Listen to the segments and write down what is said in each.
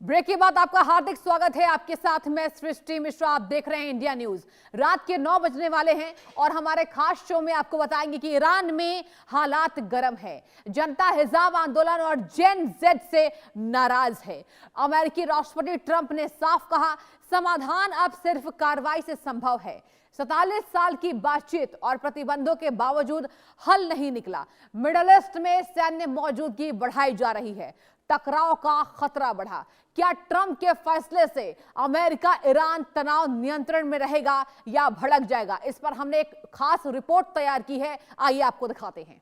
Break के बाद आपका हार्दिक स्वागत है। आपके साथ मैं सृष्टि मिश्रा। आप देख रहे हैं इंडिया न्यूज। रात के 9 बजने वाले हैं और हमारे खास शो में आपको बताएंगे कि ईरान में हालात गर्म है। जनता हिजाब आंदोलन और जेन जेड से नाराज है। अमेरिकी राष्ट्रपति ट्रंप ने साफ कहा, समाधान अब सिर्फ कार्रवाई से संभव है। 47 साल की बातचीत और प्रतिबंधों के बावजूद हल नहीं निकला। मिडल ईस्ट में सैन्य मौजूदगी बढ़ाई जा रही है। टकराव का खतरा बढ़ा। क्या ट्रंप के फैसले से अमेरिका ईरान तनाव नियंत्रण में रहेगा या भड़क जाएगा? इस पर हमने एक खास रिपोर्ट तैयार की है, आइए आपको दिखाते हैं।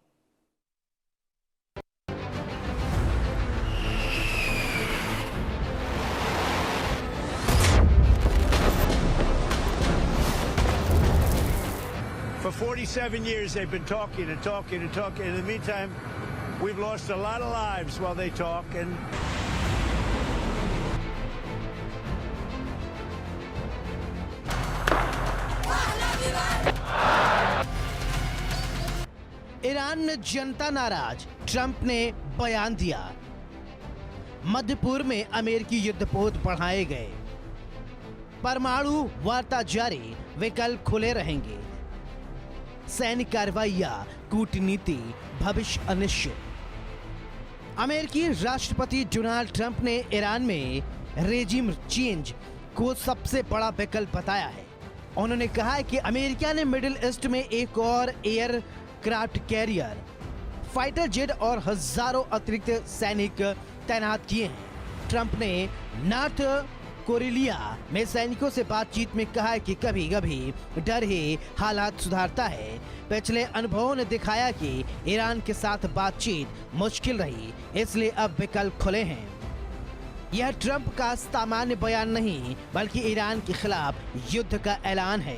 For 47 years, they've been talking and talking and talking. In the meantime, we've lost a lot of lives while they talk. And Iran में जनता नाराज, ट्रंप ने बयान दिया। मध्य पूर्व में अमेरिकी युद्धपोत बढ़ाए गए। परमाणु वार्ता जारी, विकल्प खुले रहेंगे। सैन्य कार्रवाइयां, कूटनीति, भविष्य अनिश्चित। अमेरिकी राष्ट्रपति डोनाल्ड ट्रंप ने ईरान में रेजिम चेंज को सबसे बड़ा विकल्प बताया है। उन्होंने कहा है कि अमेरिका ने मिडिल ईस्ट में एक और aircraft carrier, fighter jet और हजारों अतिरिक्त सैनिक तैनात किए हैं। ट्रंप ने नॉर्थ कोरिया में सैनिकों से बातचीत में कहा है कि कभी कभी डर ही हालात सुधारता है। पिछले अनुभवों ने दिखाया कि ईरान के साथ बातचीत मुश्किल रही, इसलिए अब विकल्प खुले हैं। यह ट्रंप का सामान्य बयान नहीं, बल्कि ईरान के खिलाफ युद्ध का ऐलान है।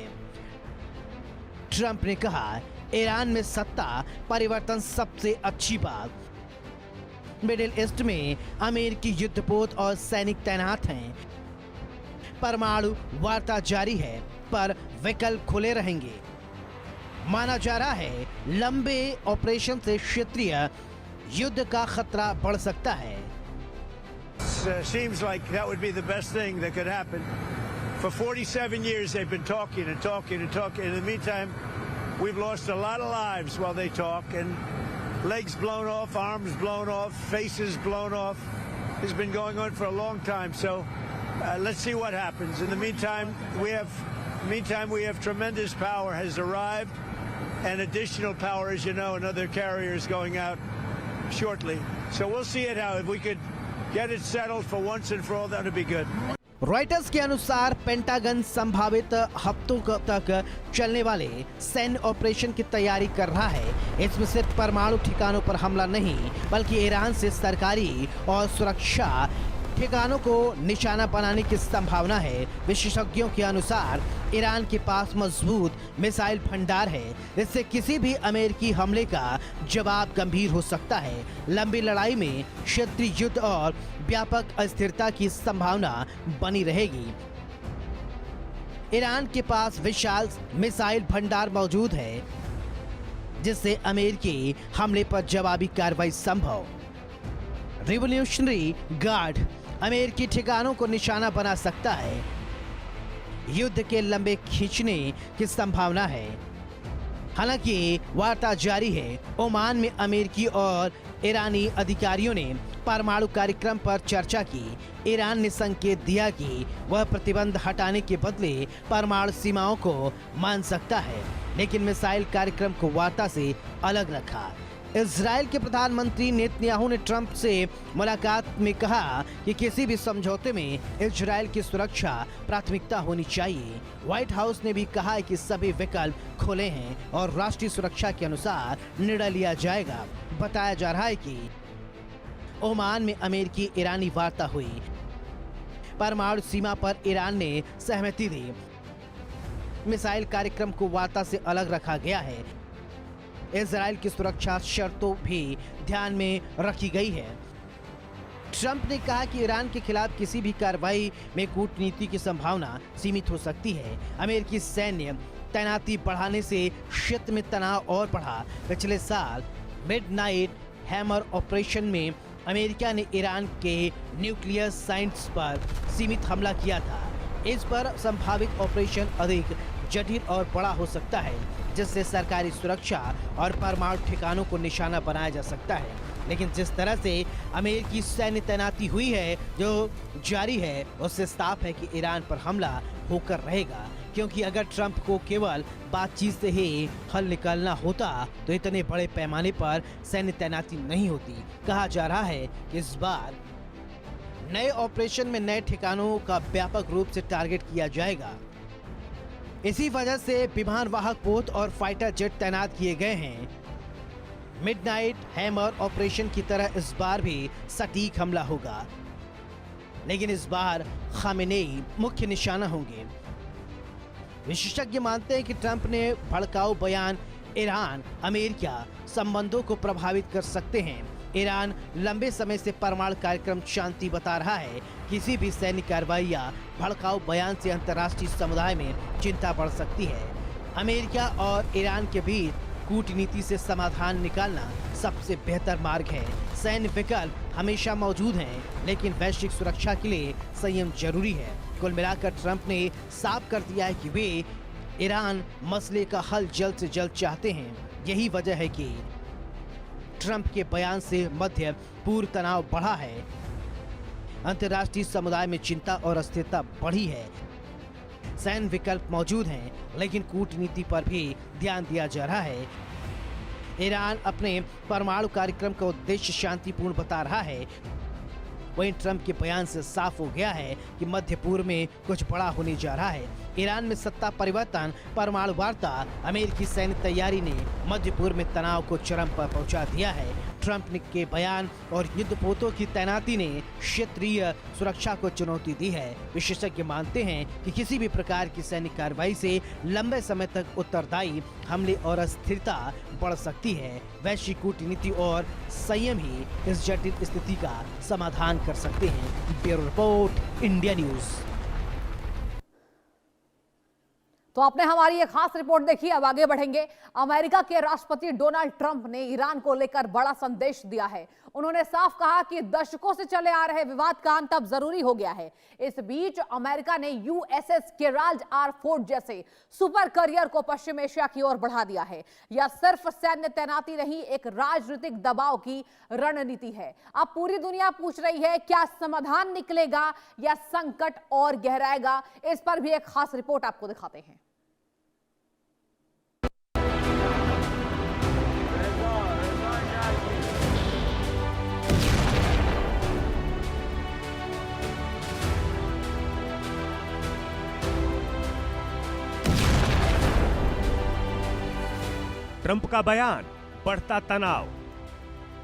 ट्रंप ने कहा, ईरान में सत्ता परिवर्तन सबसे अच्छी बात। मिडिल ईस्ट में अमेरिकी युद्धपोत और सैनिक तैनात हैं। परमाणु वार्ता जारी है, पर विकल्प खुले रहेंगे। माना जा रहा है, लंबे ऑपरेशन से क्षेत्रीय युद्ध का खतरा बढ़ सकता है। seems like that would be the best thing that could happen. For 47 years, they've been talking and talking and talking. In the meantime, we've lost a lot of lives while they talk, and legs blown off, arms blown off, faces blown off. It's been going on for a long time. So let's see what happens. In the meantime, we have tremendous power has arrived, and additional power, as you know, another carrier is going out shortly. So we'll see it how if we could get it settled for once and for all, that would be good. Reuters के अनुसार pentagon संभावित हफ्तों तक चलने वाले सैन्य operation की तैयारी कर रहा है। इसमें सिर्फ परमाणु ठिकानों पर हमला नहीं, बल्कि ईरान से सरकारी और सुरक्षा ठिकानों को निशाना बनाने की संभावना है। विशेषज्ञों के अनुसार ईरान के पास मजबूत मिसाइल भंडार है, जिससे किसी भी अमेरिकी हमले का जवाब गंभीर हो सकता है। लंबी लड़ाई में क्षेत्रीय युद्ध और व्यापक अस्थिरता की संभावना बनी रहेगी। ईरान के पास विशाल मिसाइल भंडार मौजूद है, जिससे अमेरिकी हमले पर जवाबी कार्रवाई संभव। रिवॉल्यूशनरी गार्ड अमेरिकी ठिकानों को निशाना बना सकता है। युद्ध के लंबे खींचने की संभावना है। हालांकि वार्ता जारी है। ओमान में अमेरिकी और ईरानी अधिकारियों ने परमाणु कार्यक्रम पर चर्चा की। ईरान ने संकेत दिया कि वह प्रतिबंध हटाने के बदले परमाणु सीमाओं को मान सकता है, लेकिन मिसाइल कार्यक्रम को वार्ता से अलग रखा। इजराइल के प्रधानमंत्री नेतन्याहू ने ट्रंप से मुलाकात में कहा कि किसी भी समझौते में इजराइल की सुरक्षा प्राथमिकता होनी चाहिए। व्हाइट हाउस ने भी कहा है कि सभी विकल्प खुले हैं और राष्ट्रीय सुरक्षा के अनुसार निर्णय लिया जाएगा। बताया जा रहा है कि ओमान में अमेरिकी ईरानी वार्ता हुई। परमाणु सीमा पर ईरान ने सहमति दी। मिसाइल कार्यक्रम को वार्ता से अलग रखा गया है। इजराइल की सुरक्षा शर्तों भी ध्यान में रखी गई है। ट्रंप ने कहा कि ईरान के खिलाफ किसी भी कार्रवाई में कूटनीति की संभावना सीमित हो सकती है। अमेरिकी सैन्य तैनाती बढ़ाने से क्षेत्र में तनाव और बढ़ा। पिछले साल मिडनाइट हैमर ऑपरेशन में अमेरिका ने ईरान के न्यूक्लियर साइट्स पर सीमित हमला किया था। इस पर संभावित ऑपरेशन अधिक जटिल और बड़ा हो सकता है, जिससे सरकारी सुरक्षा और परमाणु ठिकानों को निशाना बनाया जा सकता है। लेकिन जिस तरह से अमेरिकी सैन्य तैनाती हुई है जो जारी है, उससे साफ है कि ईरान पर हमला होकर रहेगा, क्योंकि अगर ट्रंप को केवल बातचीत से ही हल निकालना होता तो इतने बड़े पैमाने पर सैन्य तैनाती नहीं होती। कहा जा रहा है कि इस बार नए ऑपरेशन में नए ठिकानों का व्यापक रूप से टारगेट किया जाएगा। इसी वजह से विमान वाहक पोत और फाइटर जेट तैनात किए गए हैं। मिडनाइट हैमर ऑपरेशन की तरह इस बार भी सटीक हमला होगा, लेकिन इस बार खामेनेई मुख्य निशाना होंगे। विशेषज्ञ मानते हैं कि ट्रंप ने भड़काऊ बयान ईरान अमेरिका संबंधों को प्रभावित कर सकते हैं। ईरान लंबे समय से परमाणु कार्यक्रम शांति बता रहा है। किसी भी सैन्य कार्रवाई या भड़काऊ बयान से अंतर्राष्ट्रीय समुदाय में चिंता बढ़ सकती है। अमेरिका और ईरान के बीच कूटनीति से समाधान निकालना सबसे बेहतर मार्ग है। सैन्य विकल्प हमेशा मौजूद हैं, लेकिन वैश्विक सुरक्षा के लिए संयम जरूरी है। कुल मिलाकर ट्रंप ने साफ कर दिया है कि वे ईरान मसले का हल जल्द से जल्द चाहते हैं। यही वजह है कि ट्रंप के बयान से मध्य पूर्व तनाव बढ़ा है। अंतर्राष्ट्रीय समुदाय में चिंता और अस्थिरता बढ़ी है। सैन्य विकल्प मौजूद हैं, लेकिन कूटनीति पर भी ध्यान दिया जा रहा है। ईरान अपने परमाणु कार्यक्रम का उद्देश्य शांतिपूर्ण बता रहा है। वहीं ट्रंप के बयान से साफ हो गया है कि मध्य पूर्व में कुछ बड़ा होने जा रहा है। ईरान में सत्ता परिवर्तन, परमाणु वार्ता, अमेरिकी सैन्य तैयारी ने मध्य पूर्व में तनाव को चरम पर पहुंचा दिया है। ट्रंप के बयान और युद्धपोतों की तैनाती ने क्षेत्रीय सुरक्षा को चुनौती दी है। विशेषज्ञ मानते हैं कि किसी भी प्रकार की सैन्य कार्रवाई से लंबे समय तक उत्तरदायी हमले और अस्थिरता बढ़ सकती है। वैश्विक कूटनीति और संयम ही इस जटिल स्थिति का समाधान कर सकते हैं। Bureau report, India news. तो आपने हमारी ये खास रिपोर्ट देखी। अब आगे बढ़ेंगे। अमेरिका के राष्ट्रपति डोनाल्ड ट्रंप ने ईरान को लेकर बड़ा संदेश दिया है। उन्होंने साफ कहा कि दशकों से चले आ रहे विवाद का अंत अब जरूरी हो गया है। इस बीच अमेरिका ने यूएसएस गेराल्ड आर फोर्ड जैसे सुपर करियर को पश्चिम एशिया की ओर बढ़ा दिया है। यह सिर्फ सैन्य तैनाती नहीं, एक राजनीतिक दबाव की रणनीति है। अब पूरी दुनिया पूछ रही है, क्या समाधान निकलेगा या संकट और गहराएगा? इस पर भी एक खास रिपोर्ट आपको दिखाते हैं। ट्रंप का बयान, बढ़ता तनाव,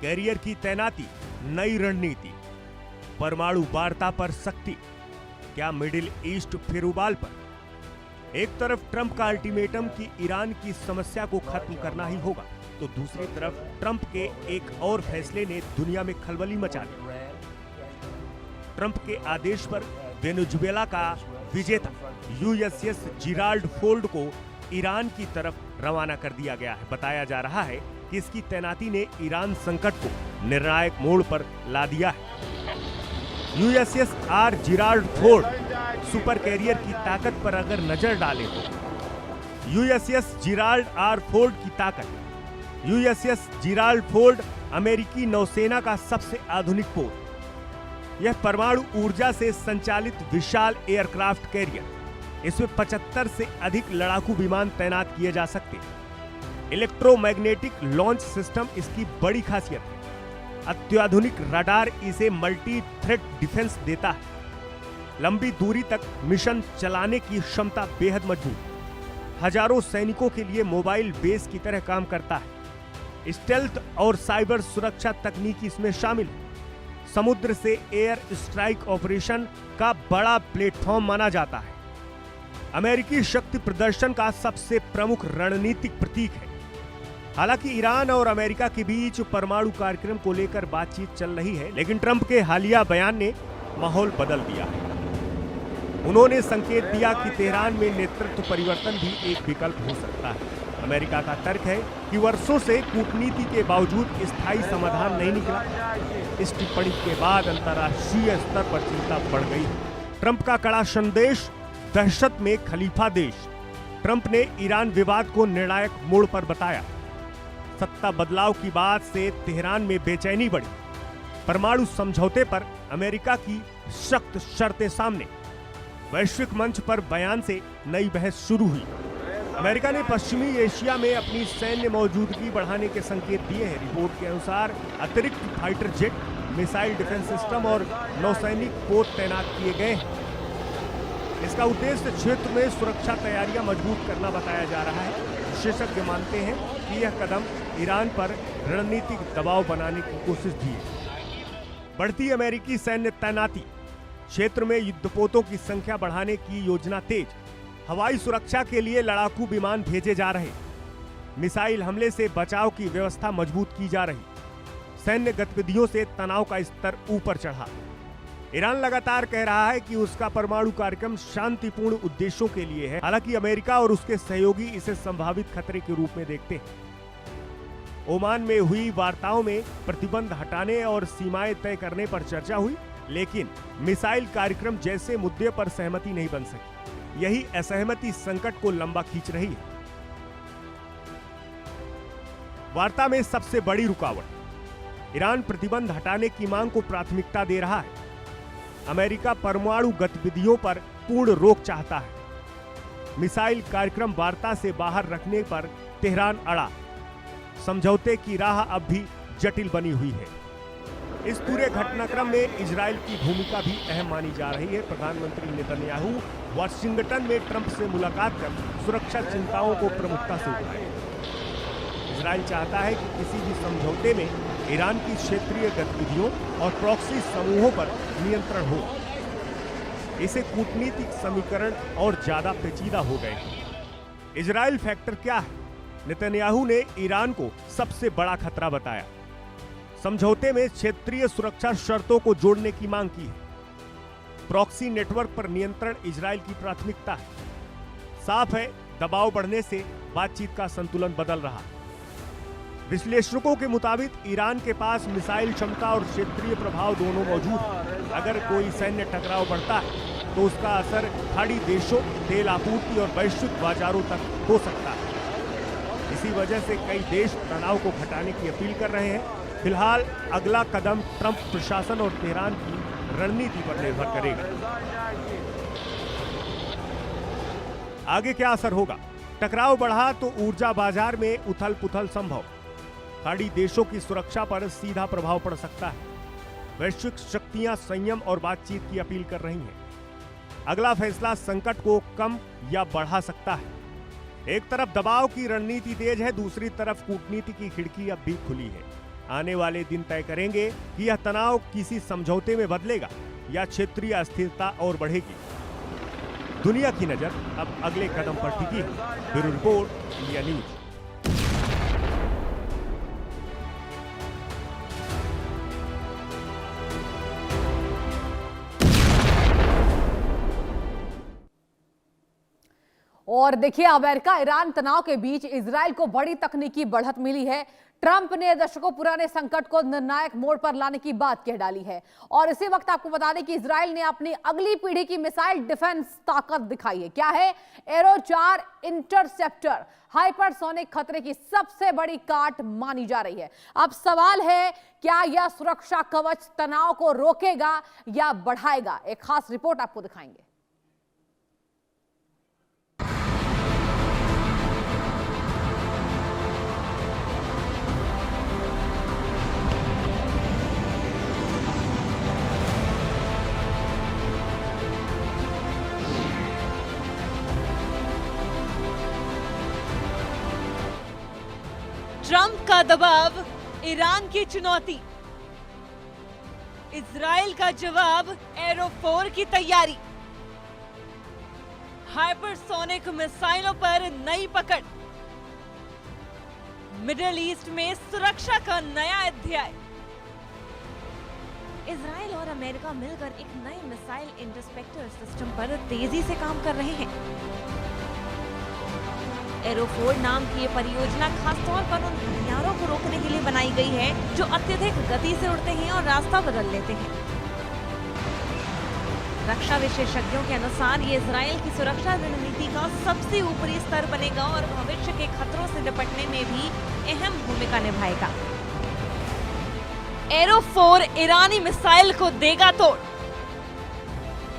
कैरियर की तैनाती, नई रणनीति, परमाणु वार्ता पर सख्ती, क्या मिडिल ईस्ट फिर उबाल पर? एक तरफ ट्रंप का अल्टीमेटम कि ईरान की समस्या को खत्म करना ही होगा, तो दूसरी तरफ ट्रंप के एक और फैसले ने दुनिया में खलबली मचा दी। ट्रंप के आदेश पर वेनेजुएला का विजेता यूएसएस जेराल्ड फोर्ड को ईरान की तरफ रवाना कर दिया गया है। बताया जा रहा है कि इसकी तैनाती ने ईरान संकट को निर्णायक मोड़ पर ला दिया है। USS R Gerald Ford super carrier की ताकत पर अगर नजर डालें तो यूएसएस जेराल्ड आर फोर्ड की ताकत। यूएसएस जेराल्ड फोर्ड अमेरिकी नौसेना का सबसे आधुनिक पोत। यह परमाणु ऊर्जा से संचालित विशाल एयरक्राफ्ट कैरियर। इसमें 75 से अधिक लड़ाकू विमान तैनात किए जा सकते हैं। इलेक्ट्रोमैग्नेटिक लॉन्च सिस्टम इसकी बड़ी खासियत है। अत्याधुनिक रडार इसे मल्टी थ्रेट डिफेंस देता है। लंबी दूरी तक मिशन चलाने की क्षमता बेहद मजबूत। हजारों सैनिकों के लिए मोबाइल बेस की तरह काम करता है। स्टेल्थ और साइबर सुरक्षा तकनीक इसमें शामिल है। समुद्र से एयर स्ट्राइक ऑपरेशन का बड़ा प्लेटफॉर्म माना जाता है। अमेरिकी शक्ति प्रदर्शन का सबसे प्रमुख रणनीतिक प्रतीक है। हालांकि ईरान और अमेरिका के बीच परमाणु कार्यक्रम को लेकर बातचीत चल रही है, लेकिन ट्रंप के हालिया बयान ने माहौल बदल दिया है। उन्होंने संकेत दिया कि तेहरान में नेतृत्व परिवर्तन भी एक विकल्प हो सकता है। अमेरिका का तर्क है कि वर्षों से कूटनीति के बावजूद स्थायी समाधान नहीं निकला। इस टिप्पणी के बाद अंतर्राष्ट्रीय स्तर पर चिंता बढ़ गई। ट्रंप का कड़ा संदेश, दहशत में खलीफा देश। ट्रंप ने ईरान विवाद को निर्णायक मोड़ पर बताया। सत्ता बदलाव की बात से तेहरान में बेचैनी बढ़ी। परमाणु समझौते पर अमेरिका की सख्त शर्तें सामने। वैश्विक मंच पर बयान से नई बहस शुरू हुई। अमेरिका ने पश्चिमी एशिया में अपनी सैन्य मौजूदगी बढ़ाने के संकेत दिए हैं। रिपोर्ट के अनुसार अतिरिक्त fighter jet, missile defence system और नौसैनिक पोत तैनात किए गए हैं। इसका उद्देश्य क्षेत्र में सुरक्षा तैयारियां मजबूत करना बताया जा रहा है। विशेषज्ञ मानते हैं कि यह कदम ईरान पर रणनीतिक दबाव बनाने की कोशिश भी है। बढ़ती अमेरिकी सैन्य तैनाती, क्षेत्र में युद्धपोतों की संख्या बढ़ाने की योजना तेज। हवाई सुरक्षा के लिए लड़ाकू विमान भेजे जा रहे। मिसाइल हमले से बचाव की व्यवस्था मजबूत की जा रही। सैन्य गतिविधियों से तनाव का स्तर ऊपर चढ़ा। ईरान लगातार कह रहा है कि उसका परमाणु कार्यक्रम शांतिपूर्ण उद्देश्यों के लिए है। हालांकि अमेरिका और उसके सहयोगी इसे संभावित खतरे के रूप में देखते हैं। ओमान में हुई वार्ताओं में प्रतिबंध हटाने और सीमाएं तय करने पर चर्चा हुई, लेकिन मिसाइल कार्यक्रम जैसे मुद्दे पर सहमति नहीं बन सकी। यही असहमति संकट को लंबा खींच रही है। वार्ता में सबसे बड़ी रुकावट, ईरान प्रतिबंध हटाने की मांग को प्राथमिकता दे रहा है। अमेरिका परमाणु गतिविधियों पर पूर्ण रोक चाहता है। मिसाइल कार्यक्रम वार्ता से बाहर रखने पर तेहरान अड़ा। समझौते की राह अब भी जटिल बनी हुई है। इस पूरे घटनाक्रम में इजराइल की भूमिका भी अहम मानी जा रही है। प्रधानमंत्री नेतन्याहू वाशिंगटन में ट्रंप से मुलाकात कर सुरक्षा चिंताओं को प्रमुखता से उठाए। इजराइल चाहता है कि किसी भी समझौते में ईरान की क्षेत्रीय गतिविधियों और प्रॉक्सी समूहों पर नियंत्रण हो। इसे कूटनीतिक समीकरण और ज्यादा पेचीदा हो गए। इजराइल फैक्टर क्या है? नेतन्याहू ने ईरान को सबसे बड़ा खतरा बताया। समझौते में क्षेत्रीय सुरक्षा शर्तों को जोड़ने की मांग की है। प्रॉक्सी नेटवर्क पर नियंत्रण इजराइल की प्राथमिकता है। साफ है, दबाव बढ़ने से बातचीत का संतुलन बदल रहा। विश्लेषकों के मुताबिक ईरान के पास मिसाइल क्षमता और क्षेत्रीय प्रभाव दोनों मौजूद है। अगर कोई सैन्य टकराव बढ़ता है तो उसका असर खाड़ी देशों, तेल आपूर्ति और वैश्विक बाजारों तक हो सकता है। इसी वजह से कई देश तनाव को घटाने की अपील कर रहे हैं। फिलहाल अगला कदम ट्रंप प्रशासन और तेहरान की रणनीति पर निर्भर करेगा। आगे क्या असर होगा? टकराव बढ़ा तो ऊर्जा बाजार में उथल पुथल संभव। खाड़ी देशों की सुरक्षा पर सीधा प्रभाव पड़ सकता है। वैश्विक शक्तियां संयम और बातचीत की अपील कर रही हैं। अगला फैसला संकट को कम या बढ़ा सकता है। एक तरफ दबाव की रणनीति तेज है, दूसरी तरफ कूटनीति की खिड़की अब भी खुली है। आने वाले दिन तय करेंगे कि यह तनाव किसी समझौते में बदलेगा या क्षेत्रीय अस्थिरता और बढ़ेगी। दुनिया की नजर अब अगले कदम पर टिकी है। Bureau report, India news. और देखिए, अमेरिका ईरान तनाव के बीच इजराइल को बड़ी तकनीकी बढ़त मिली है। ट्रंप ने दशकों पुराने संकट को निर्णायक मोड़ पर लाने की बात कह डाली है। और इसी वक्त आपको बता दें कि इजराइल ने अपनी अगली पीढ़ी की मिसाइल डिफेंस ताकत दिखाई है। क्या है? एरो 4 इंटरसेप्टर हाइपरसोनिक खतरे की सबसे बड़ी काट मानी जा रही है। अब सवाल है, क्या यह सुरक्षा कवच तनाव को रोकेगा या बढ़ाएगा? एक खास रिपोर्ट आपको दिखाएंगे। ट्रंप का दबाव, ईरान की चुनौती, इजराइल का जवाब, एरो 4 की तैयारी, हाइपरसोनिक मिसाइलों पर नई पकड़, मिडिल ईस्ट में सुरक्षा का नया अध्याय। इजराइल और अमेरिका मिलकर एक नए मिसाइल इंटरसेप्टर सिस्टम पर तेजी से काम कर रहे हैं। एरोफोर नाम की ये परियोजना खासतौर पर उन हथियारों को रोकने के लिए बनाई गई है जो अत्यधिक गति से उड़ते हैं और रास्ता बदल लेते हैं। रक्षा विशेषज्ञों के अनुसार ये इजराइल की सुरक्षा रणनीति का सबसे ऊपरी स्तर बनेगा और भविष्य के खतरों से निपटने में भी अहम भूमिका निभाएगा। एरोफोर ईरानी मिसाइल को देगा तोड़।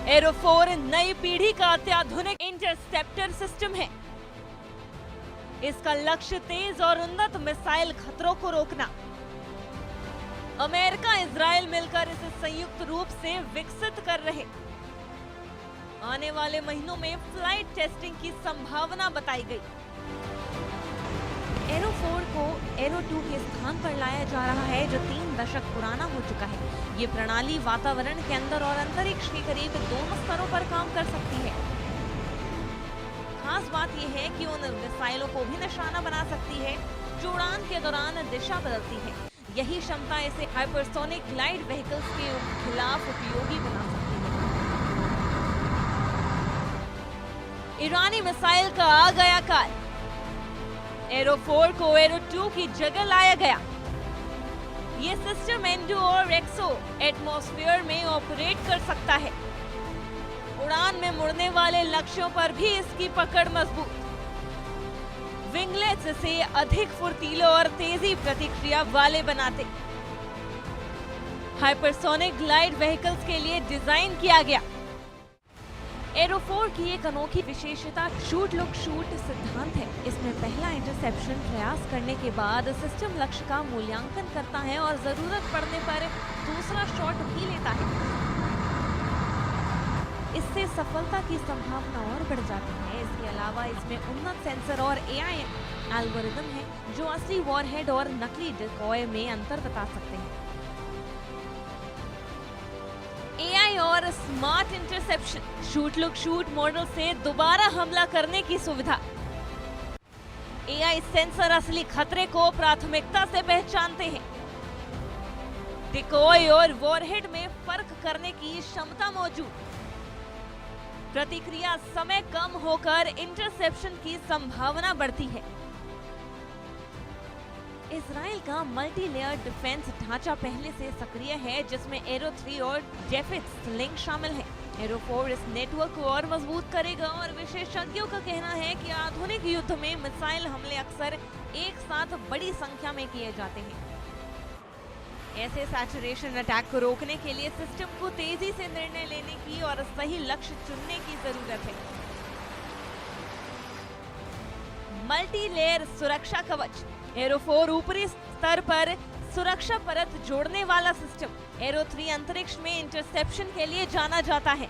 एरोफोर नई पीढ़ी का अत्याधुनिक इंटरसेप्टर सिस्टम है। इसका लक्ष्य तेज और उन्नत मिसाइल खतरों को रोकना। अमेरिका इजराइल मिलकर इसे संयुक्त रूप से विकसित कर रहे। आने वाले महीनों में फ्लाइट टेस्टिंग की संभावना बताई गई। एरो-4 को एरो-2 के स्थान पर लाया जा रहा है जो 3 दशक पुराना हो चुका है। ये प्रणाली वातावरण के अंदर और अंतरिक्ष के करीब दोनों स्तरों पर काम कर सकती है। खास बात यह है कि उन मिसाइलों को भी निशाना बना सकती है जो उड़ान के दौरान दिशा बदलती है। यही क्षमता इसे हाइपरसोनिक ग्लाइड व्हीकल्स के खिलाफ उपयोगी बना सकती है। ईरानी मिसाइल का आ गया काल। एरो-4 को एरो-2 की जगह लाया गया। ये सिस्टम एंडो और एक्सो एटमॉस्फेयर में ऑपरेट कर सकता है। उड़ान में मुड़ने वाले लक्ष्यों पर भी इसकी पकड़ मजबूत। विंगलेट्स इसे अधिक फुर्तीले और तेजी प्रतिक्रिया वाले बनाते। हाइपरसोनिक ग्लाइड व्हीकल्स के लिए डिजाइन किया गया। एरो-4 की एक अनोखी विशेषता शूट लुक शूट सिद्धांत है। इसमें पहला इंटरसेप्शन प्रयास करने के बाद सिस्टम लक्ष्य का मूल्यांकन करता है और जरूरत पड़ने पर दूसरा शॉट भी लेता है। इससे सफलता की संभावना और बढ़ जाती है। इसके अलावा इसमें उन्नत सेंसर और AI एल्गोरिदम है जो असली वॉरहेड और नकली डिकॉय में अंतर बता सकते हैं। AI और smart interception shoot look shoot model से दोबारा हमला करने की सुविधा। AI सेंसर असली खतरे को प्राथमिकता से पहचानते हैं। डिकॉय और वॉरहेड में फर्क करने की क्षमता मौजूद। प्रतिक्रिया समय कम होकर इंटरसेप्शन की संभावना बढ़ती है। इजराइल का मल्टी लेयर डिफेंस ढांचा पहले से सक्रिय है जिसमें एरो-3 और जेफिट्स लिंक शामिल है। एरो-4 इस नेटवर्क को और मजबूत करेगा और विशेषज्ञों का कहना है कि आधुनिक युद्ध में मिसाइल हमले अक्सर एक साथ बड़ी संख्या में किए जाते हैं। ऐसे सैचुरेशन अटैक को रोकने के लिए सिस्टम को तेजी से निर्णय लेने की और सही लक्ष्य चुनने की जरूरत है। मल्टी लेयर सुरक्षा कवच। एरो-4 ऊपरी स्तर पर सुरक्षा परत जोड़ने वाला सिस्टम। एरो-3 अंतरिक्ष में इंटरसेप्शन के लिए जाना जाता है।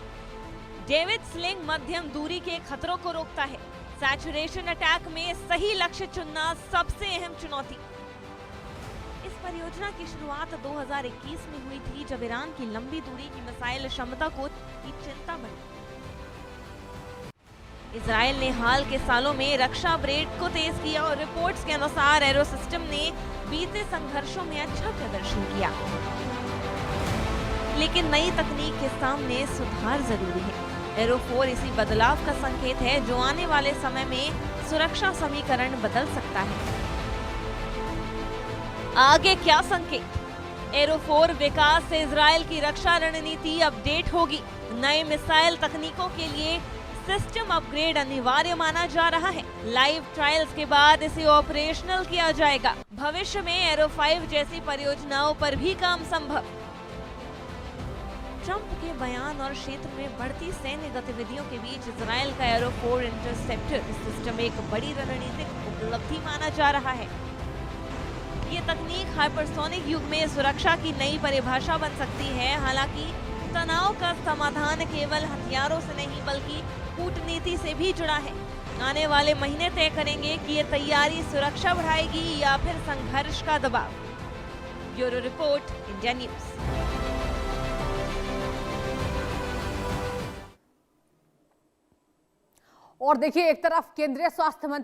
डेविड स्लिंग मध्यम दूरी के खतरों को रोकता है। सैचुरेशन अटैक में सही लक्ष्य चुनना सबसे अहम चुनौती। इस परियोजना की शुरुआत 2021 में हुई थी जब ईरान की लंबी दूरी की मिसाइल क्षमता को चिंता बढ़ी। इजराइल ने हाल के सालों में रक्षा अपग्रेड को तेज किया और रिपोर्ट्स के अनुसार एरो सिस्टम ने बीते संघर्षों में अच्छा प्रदर्शन किया। लेकिन नई तकनीक के सामने सुधार जरूरी है। एरो-4 इसी बदलाव का संकेत है जो आने वाले समय में सुरक्षा समीकरण बदल सकता है। आगे क्या संकेत? एरो-4 विकास से इजराइल की रक्षा रणनीति अपडेट होगी। नए मिसाइल तकनीकों के लिए सिस्टम अपग्रेड अनिवार्य माना जा रहा है। लाइव ट्रायल्स के बाद इसे ऑपरेशनल किया जाएगा। भविष्य में एरो-5 जैसी परियोजनाओं पर भी काम संभव। ट्रंप के बयान और क्षेत्र में बढ़ती सैन्य गतिविधियों के बीच इजराइल का एरो-4 इंटरसेप्टर सिस्टम एक बड़ी रणनीतिक उपलब्धि माना जा रहा है। ये तकनीक हाइपरसोनिक युग में सुरक्षा की नई परिभाषा बन सकती है। हालांकि तनाव का समाधान केवल हथियारों से नहीं बल्कि कूटनीति से भी जुड़ा है। आने वाले महीने तय करेंगे कि ये तैयारी सुरक्षा बढ़ाएगी या फिर संघर्ष का दबाव। Bureau report, India news. और देखिए, एक तरफ केंद्रीय स्वास्थ्य मंत्री